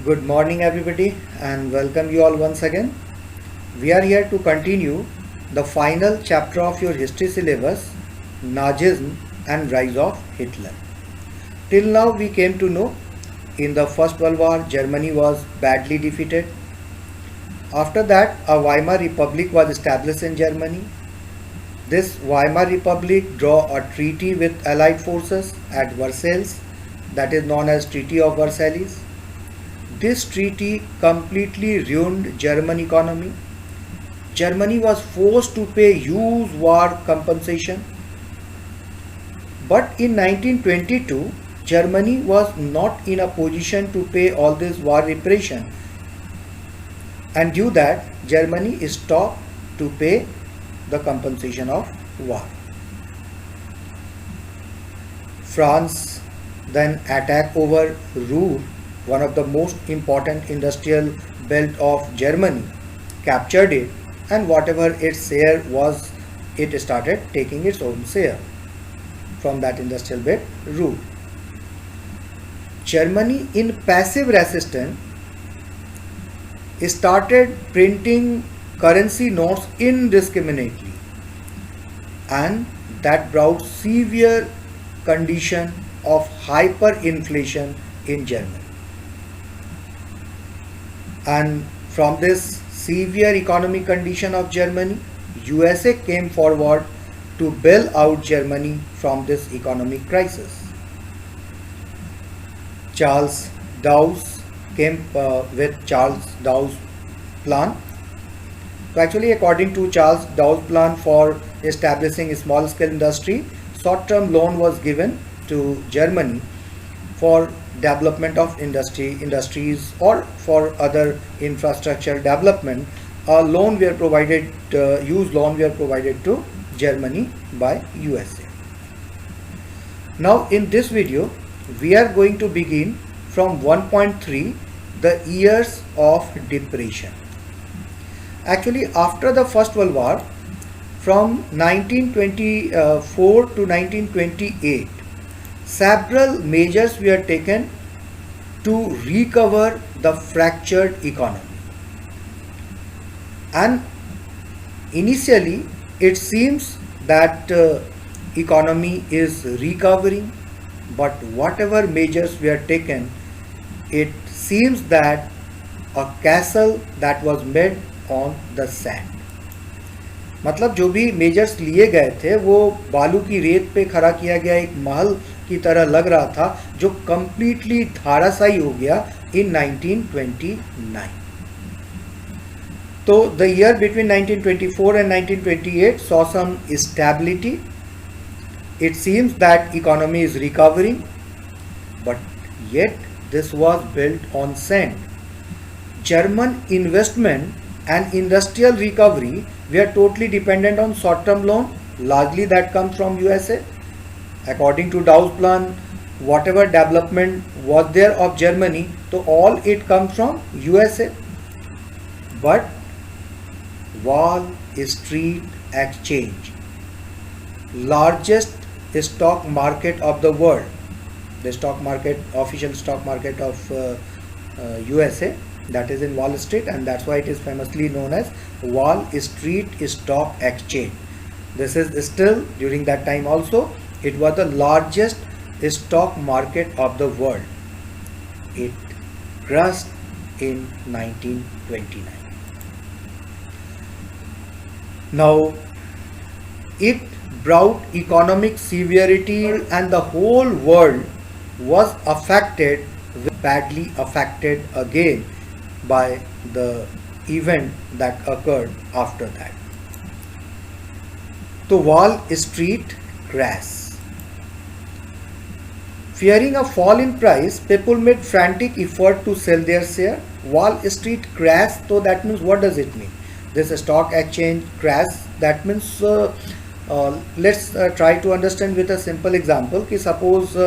Good morning, everybody, and welcome you all once again. We are here to continue the final chapter of your history syllabus, Nazism and Rise of Hitler. Till now, we came to know in the First World War, Germany was badly defeated. After that, a Weimar Republic was established in Germany. This Weimar Republic drew a treaty with Allied forces at Versailles, that is known as Treaty of Versailles. This treaty completely ruined German economy. Germany was forced to pay huge war compensation. But in 1922, Germany was not in a position to pay all this war reparation. And due that, Germany stopped to pay the compensation of war. France then attacked over Ruhr, one of the most important industrial belt of Germany, captured it, and whatever its share was, it started taking its own share from that industrial belt, Ruhr. Germany, in passive resistance, started printing currency notes indiscriminately, and that brought severe condition of hyperinflation in Germany. And from this severe economic condition of Germany, USA came forward to bail out Germany from this economic crisis. Charles Dawes came with Charles Dawes plan. So actually, according to Charles Dawes plan for establishing a small scale industry, short-term loan was given to Germany for development of industries or for other infrastructure development. A loan were provided, huge loan were provided to Germany by USA. Now in this video, we are going to begin from 1.3, the years of depression. Actually, after the First World War, from 1924 to 1928, several measures were taken to recover the fractured economy. And initially, it seems that economy is recovering, but whatever measures were taken, it seems that a castle that was made on the sand. मतलब जो भी measures लिए गए थे वो बालू की रेत पे खड़ा किया गया एक महल की तरह लग रहा था, जो कंप्लीटली धाराशायी हो गया इन 1929. तो the year between 1924 and 1928 saw some stability. It seems that economy is recovering, but yet this was built on sand. German investment and industrial recovery were totally dependent on short-term loan, largely that comes from USA. According to Dawes plan, whatever development was there of Germany, so all it comes from USA. But Wall Street Exchange, largest stock market of the world, the stock market, official stock market of USA, that is in Wall Street, and that's why it is famously known as Wall Street Stock Exchange. This is still during that time also, it was the largest stock market of the world. It crashed in 1929. Now, it brought economic severity and the whole world was affected, badly affected again by the event that occurred after that. So Wall Street crash. Fearing a fall in price, people made frantic effort to sell their share. Wall Street crash, so that means what does it mean? This stock exchange crash, that means let's try to understand with a simple example कि suppose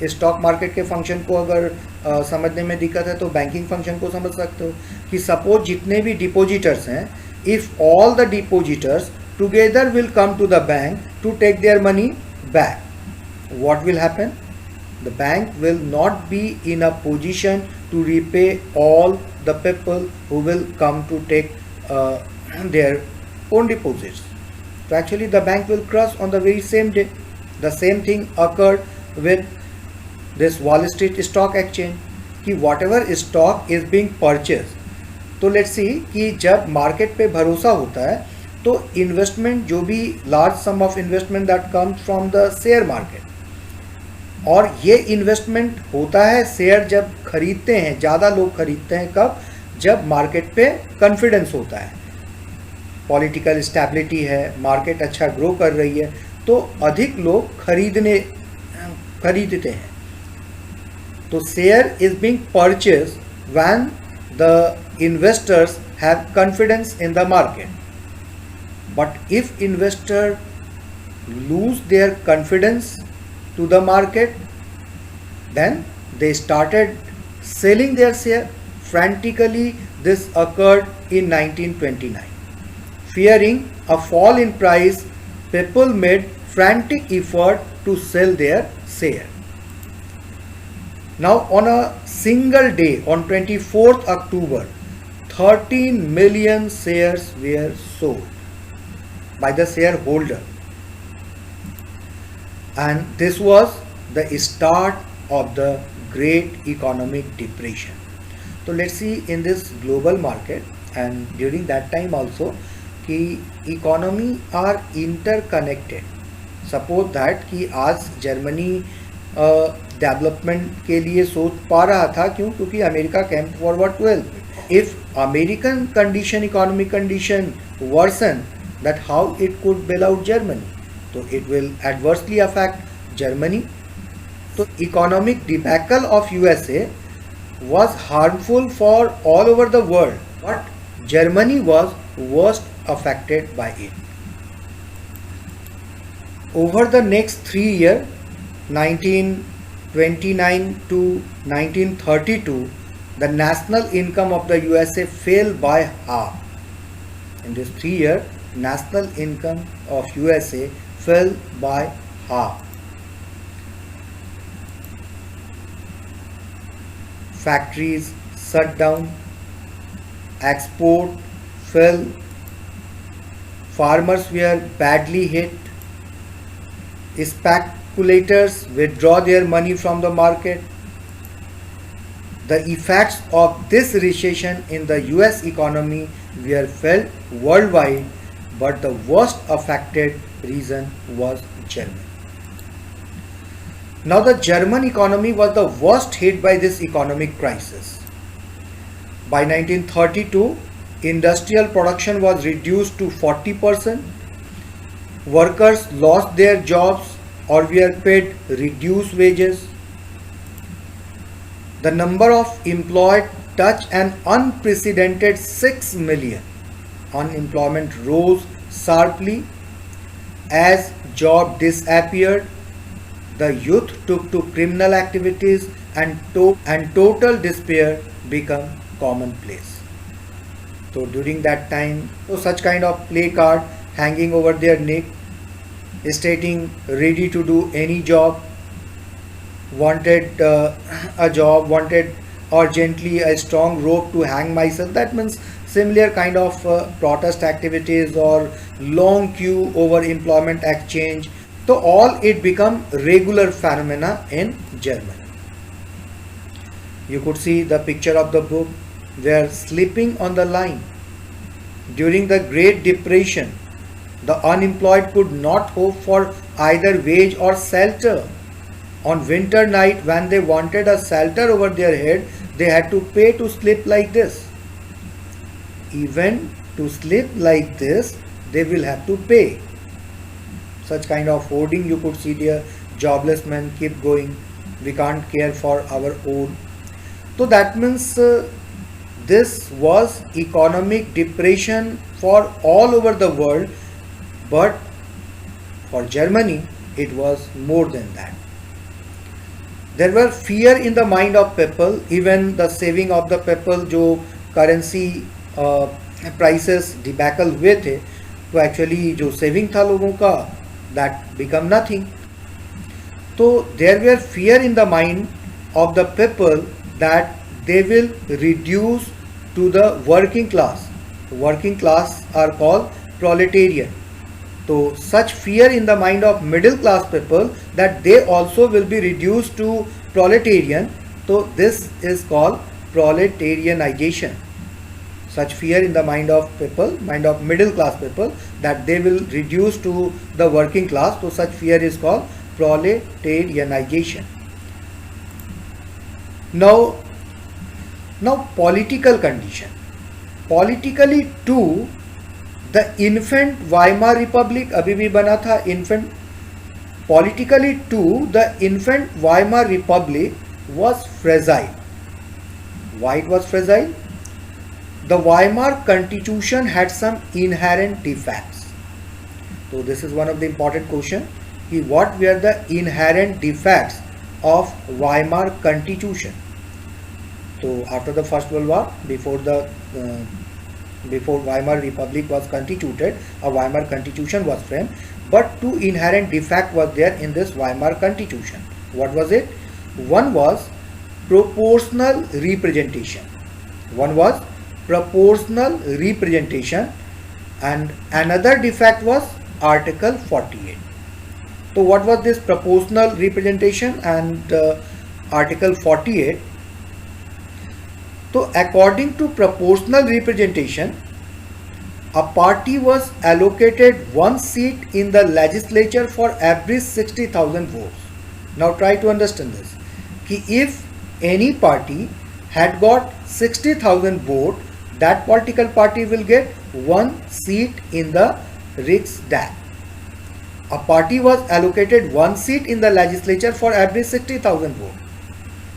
stock market के function को अगर समझने में दिक्कत है तो banking function को समझ सकते हो कि suppose जितने भी depositors हैं, if all the depositors together will come to the bank to take their money back, what will happen? The bank will not be in a position to repay all the people who will come to take their own deposits. So actually the bank will crush on the very same day. The same thing occurred with this Wall Street Stock Exchange कि whatever stock is being purchased. तो let's see कि जब market पे भरोसा होता है तो investment जो भी large some of investment that comes from the share market, और ये इन्वेस्टमेंट होता है शेयर जब खरीदते हैं, ज़्यादा लोग खरीदते हैं कब, जब मार्केट पे कॉन्फिडेंस होता है, पॉलिटिकल स्टेबिलिटी है, मार्केट अच्छा ग्रो कर रही है, तो अधिक लोग खरीदते हैं. तो share is being purchase when the investors have confidence in the market. But if investors lose their confidence to the market, then they started selling their share frantically. This occurred in 1929. Fearing a fall in price, people made frantic effort to sell their share. Now on a single day, on 24th October, 13 million shares were sold by the shareholder, and this was the start of the Great Economic Depression. So let's see in this global market, and during that time also, कि economy are interconnected. Suppose that कि आज Germany development के लिए सोच पा रहा था, क्यों? क्योंकि America came forward to help. If American condition, economic condition worsen, that how it could bail out Germany, so it will adversely affect Germany. So economic debacle of USA was harmful for all over the world, but Germany was worst affected by it. Over the next 3 years, 1929 to 1932, the national income of the USA fell by half. In this 3 years, national income of USA fell by half. Factories shut down, export fell, farmers were badly hit, speculators withdraw their money from the market. The effects of this recession in the US economy were felt worldwide, but the worst affected region was Germany. Now the German economy was the worst hit by this economic crisis. By 1932, industrial production was reduced to 40%. Workers lost their jobs or were paid reduced wages. The number of employed touched an unprecedented 6 million. Unemployment rose sharply. As jobs disappeared, the youth took to criminal activities, and total despair became commonplace. So during that time, such kind of placard hanging over their neck, stating ready to do any job, wanted a job, wanted urgently a strong rope to hang myself. That means similar kind of protest activities or long queue over employment exchange. So all it become regular phenomena in Germany. You could see the picture of the book where sleeping on the line. During the Great Depression, the unemployed could not hope for either wage or shelter. On winter night, when they wanted a shelter over their head, they had to pay to sleep like this. Even to sleep like this, they will have to pay. Such kind of hoarding you could see there. Jobless men keep going. We can't care for our own. So that means this was economic depression for all over the world, but for Germany it was more than that. There were fear in the mind of people. Even the saving of the people, जो currency prices debacle हुए थे, तो actually जो saving था लोगों का, that become nothing. So there were fear in the mind of the people that they will reduce to the working class. Working class are called proletarian. So such fear in the mind of middle class people that they also will be reduced to proletarian. So this is called proletarianization. Such fear in the mind of people, mind of middle class people, that they will reduce to the working class. So such fear is called proletarianization. Now political condition. Politically too, the infant Weimar Republic अभी भी बना था infant. Politically too, the infant Weimar Republic was fragile. Why it was fragile? The Weimar Constitution had some inherent defects. So this is one of the important questions. What were the inherent defects of Weimar Constitution? So after the First World War, before Weimar Republic was constituted, a Weimar Constitution was framed, but two inherent defects were there in this Weimar Constitution. What was it? One was proportional representation. And another defect was Article 48. So what was this proportional representation and Article 48? So according to proportional representation, a party was allocated one seat in the legislature for every 60,000 votes. Now try to understand this. If any party had got 60,000 votes, that political party will get one seat in the Riksdag. A party was allocated one seat in the legislature for every 60,000 votes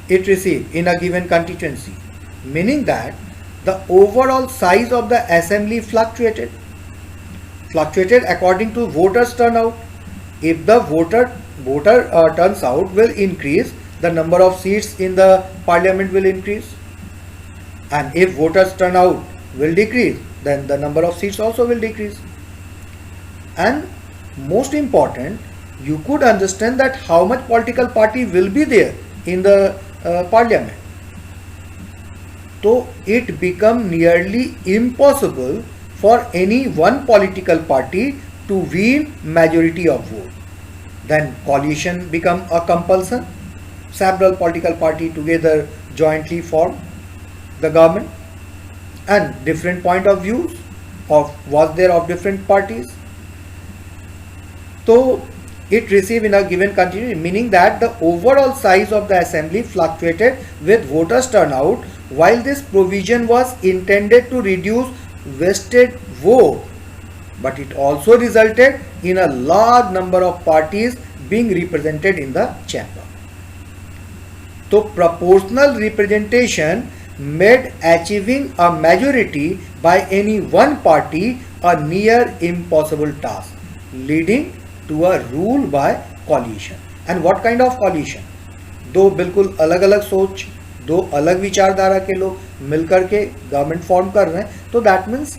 it received in a given constituency, meaning that the overall size of the assembly fluctuated according to voters turnout. If the voter turns out will increase, the number of seats in the parliament will increase, and if voters turnout will decrease, then the number of seats also will decrease. And most important, you could understand that how much political party will be there in the parliament. So it become nearly impossible for any one political party to win majority of votes. Then coalition become a compulsion. Several political party together jointly form the government, and different point of views was there of different parties. So it received in a given continuity, meaning that the overall size of the assembly fluctuated with voters turnout. While this provision was intended to reduce wasted vote, but it also resulted in a large number of parties being represented in the chamber. So proportional representation made achieving a majority by any one party a near impossible task, leading to a rule by coalition. And what kind of coalition? दो बिल्कुल अलग अलग सोच, दो अलग विचारधारा के लोग मिलकर के गवर्नमेंट फॉर्म कर रहे हैं, तो दैट मीन्स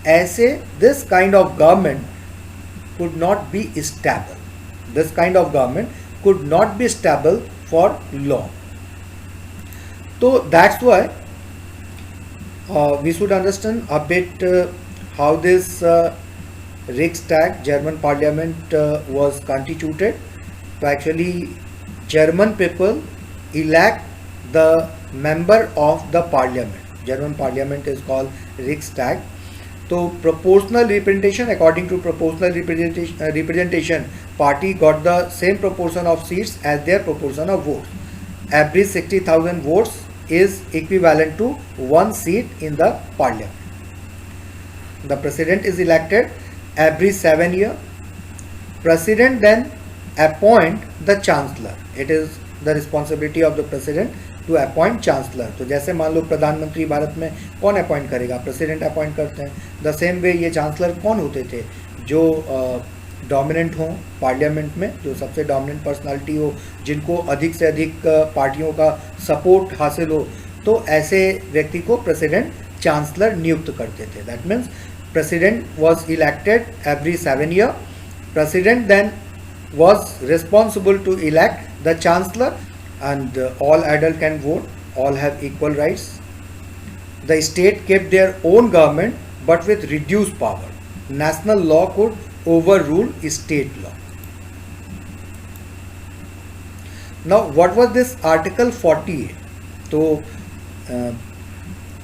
ऐसे this kind of government could not be stable. This kind of government could not be stable for long. So that's why we should understand a bit how this Riksdag, German parliament was constituted. So actually German people elect the member of the parliament. German parliament is called Riksdag. So proportional representation, according to proportional representation, party got the same proportion of seats as their proportion of votes. Every 60,000 votes is equivalent to one seat in the parliament. The president is elected every 7 years. President then appoint the chancellor. It is the responsibility of the president to appoint chancellor. तो जैसे मान लो प्रधानमंत्री भारत में कौन appoint करेगा? President appoint करते हैं. The same way ये चांसलर कौन होते थे? जो डोमिनेंट हों पार्लियामेंट में, जो सबसे डोमिनेंट पर्सनालिटी हो, जिनको अधिक से अधिक पार्टियों का सपोर्ट हासिल हो, तो ऐसे व्यक्ति को प्रेसिडेंट चांसलर नियुक्त करते थे. That means president was elected every 7 years. President then was responsible to elect the chancellor, and all adult can vote. all have equal rights. The state kept their own government but with reduced power. National law could overrule state law. Now, what was this Article 48? तो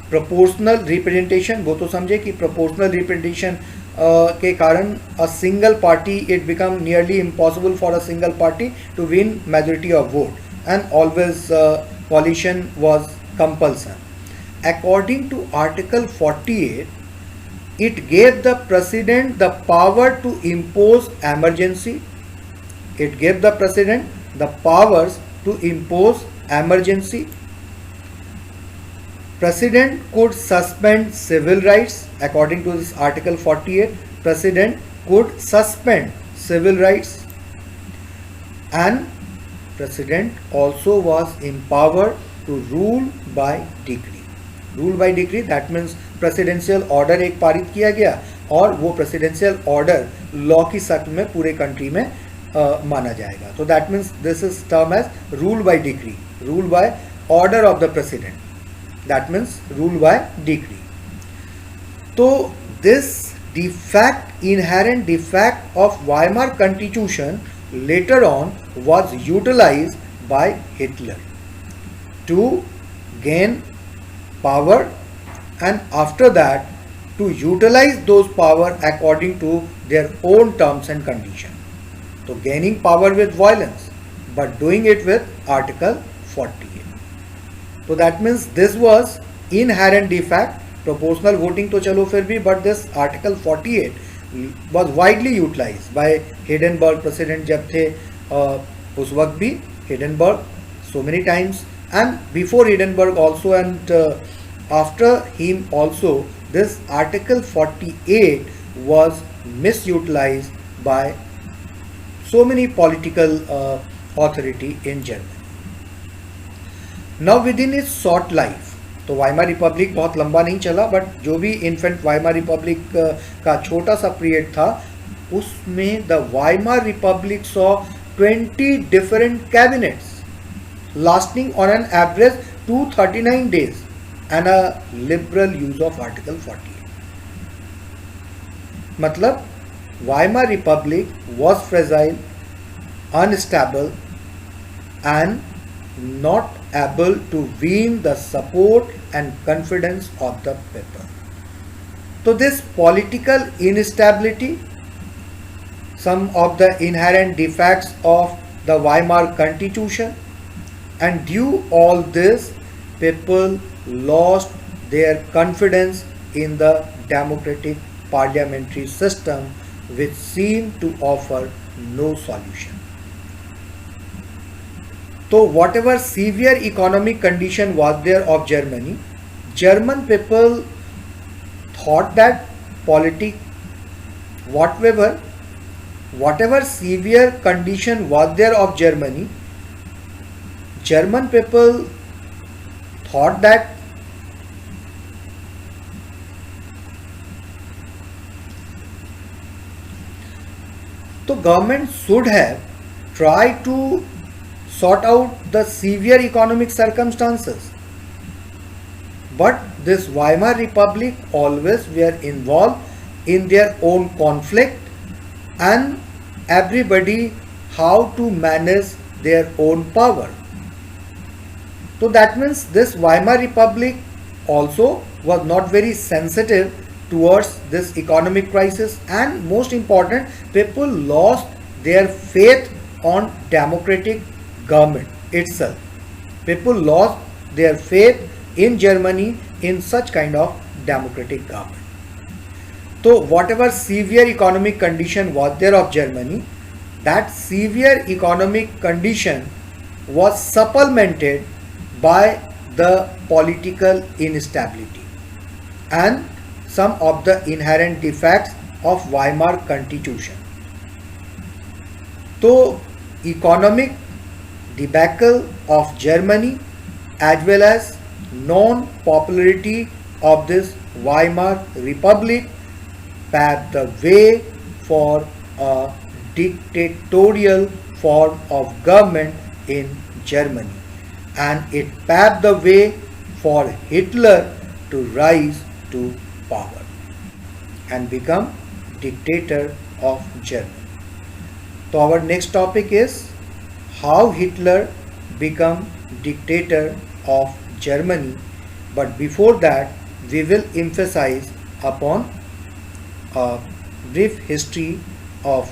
proportional representation, वो तो समझे कि proportional representation के कारण a single party it become nearly impossible for a single party to win majority of vote and always coalition was compulsory. According to Article 48, it gave the President the power to impose emergency. It gave the President the powers to impose emergency. President could suspend civil rights. According to this Article 48, President could suspend civil rights, and President also was empowered to rule by decree. Rule by decree, that means presidential order एक पारित किया गया और वो presidential order law की शक्ल में पूरे country में माना जाएगा. So that means this is termed as rule by decree, rule by order of the president. That means rule by decree. So this inherent defect of Weimar Constitution later on was utilized by Hitler to gain power, and after that to utilize those power according to their own terms and conditions. So gaining power with violence, but doing it with Article 48. So that means this was inherent defect. Proportional voting तो चलो फिर भी, but this Article 48 was widely utilized by Hindenburg president जब थे उस वक्त भी Hindenburg so many times, and before Hindenburg also, and after him also, this Article 48 was misutilized by so many political authority in Germany. Now within its short life, तो Weimar Republic बहुत लंबा नहीं चला, बट जो भी infant Weimar Republic का छोटा सा पीरियड था उसमें the Weimar Republic saw 20 different cabinets lasting on an average 239 days and a liberal use of article 48. मतलब Weimar Republic was fragile, unstable and not able to win the support and confidence of the people. So this political instability, some of the inherent defects of the Weimar Constitution, and due all this, people lost their confidence in the democratic parliamentary system, which seemed to offer no solution. So whatever severe economic condition was there of Germany, German people thought that whatever severe condition was there of Germany, German people thought that the government should have tried to sort out the severe economic circumstances. But this Weimar Republic always were involved in their own conflict, and everybody how to manage their own power. So that means this Weimar Republic also was not very sensitive towards this economic crisis, and most important, people lost their faith on democratic government itself. People lost their faith in Germany in such kind of democratic government. So whatever severe economic condition was there of Germany, that severe economic condition was supplemented by the political instability and some of the inherent defects of Weimar Constitution. So economic debacle of Germany as well as non-popularity of this Weimar Republic paved the way for a dictatorial form of government in Germany, and it paved the way for Hitler to rise to power and become dictator of Germany. So our next topic is how Hitler become dictator of Germany, but before that we will emphasize upon a brief history of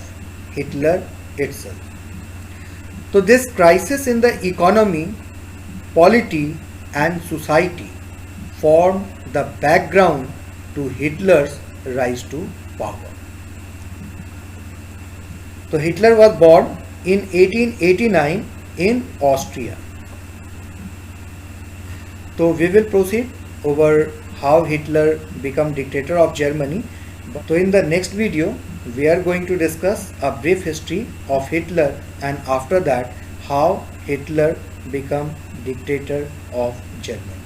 Hitler itself. So this crisis in the economy, polity and society formed the background to Hitler's rise to power. So Hitler was born in 1889 in Austria. So we will proceed over how Hitler became dictator of Germany. So in the next video we are going to discuss a brief history of Hitler, and after that how Hitler became dictator of Germany.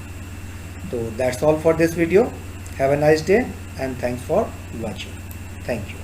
So that's all for this video. Have a nice day and thanks for watching. Thank you.